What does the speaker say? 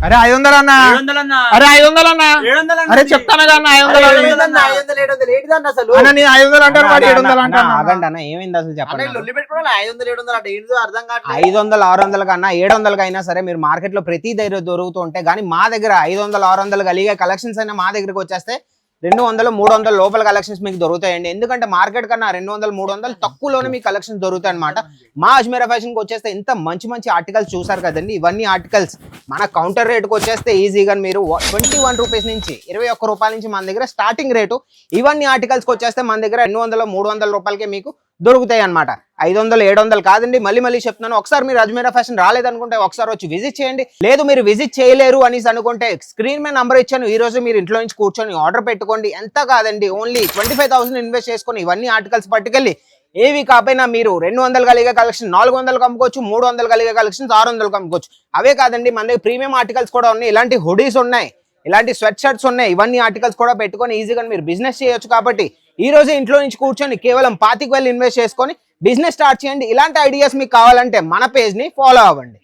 అరే 500 అన్న, అరే 500 అన్న, అరే చెప్తాను కదా 500 అన్న, నేను 500 అంటాను 700 అంటాను. ఆగండి అన్న, ఏమైంది అసలు చెప్పండి. 500 600 కన్నా 700 అయినా సరే మీరు మార్కెట్ లో ప్రతి దగ్గర దొరుకుతూ ఉంటే కానీ మా దగ్గర 500 600 కలిగే కలెక్షన్స్ అయినా మా దగ్గరకు వచ్చేస్తే 200 300 లోపల కలెక్షన్స్ మీకు దొరుకుతాయండి. ఎందుకంటే మార్కెట్ కన్నా 200 300 తక్కువలోనే మీకు కలెక్షన్స్ దొరుకుతాయి అనమాట. మా అజ్మీరా ఫ్యాషన్ కి వచ్చేస్తే ఇంత మంచి మంచి ఆర్టికల్స్ చూసారు కదండి. ఇవన్నీ ఆర్టికల్స్ మన కౌంటర్ రేట్కి వచ్చేస్తే ఈజీగా మీరు 21 రూపీస్ నుంచి 21 రూపాయల నుంచి మన దగ్గర స్టార్టింగ్ రేటు. ఇవన్నీ ఆర్టికల్స్కి వచ్చేస్తే మన దగ్గర 200 300 రూపాయలకే మీకు దొరుకుతాయి అనమాట. 500 700 కాదండి. మళ్ళీ చెప్తున్నాను, ఒకసారి మీరు అజ్మీరా ఫ్యాషన్ రాలేదనుకుంటే ఒకసారి వచ్చి విజిట్ చేయండి. లేదు మీరు విజిట్ చేయలేరు అనేసి అనుకుంటే స్క్రీన్ మీద నంబర్ ఇచ్చాను, ఈ రోజు మీరు ఇంట్లో నుంచి కూర్చొని ఆర్డర్ పెట్టుకోండి. ఎంత కాదండి, ఓన్లీ 25,000 ఇన్వెస్ట్ చేసుకొని ఇవన్నీ ఆర్టికల్స్ పట్టుకెళ్ళి ఏవి కాకపోయినా మీరు 200 కలిగే కలెక్షన్ 400 అమ్ముకోవచ్చు, 300 కలిగే కలెక్షన్ 600 అమ్ముకోవచ్చు. అవే కాదండి మన దగ్గర ప్రీమియం ఆర్టికల్స్ కూడా ఉన్నాయి. ఇలాంటి హుడీస్ ఉన్నాయి, ఇలాంటి స్వెట్ షర్ట్స్ ఉన్నాయి. ఇవన్నీ ఆర్టికల్స్ కూడా పెట్టుకొని ఈజీగా మీరు బిజినెస్ చేయొచ్చు. కాబట్టి ఈ రోజు ఇంట్లో నుంచి కూర్చొని కేవలం 25,000 ఇన్వెస్ట్ చేసుకొని బిజినెస్ స్టార్ట్ చేయండి. ఇలాంటి ఐడియాస్ మీకు కావాలంటే మన పేజ్ ని ఫాలో అవ్వండి.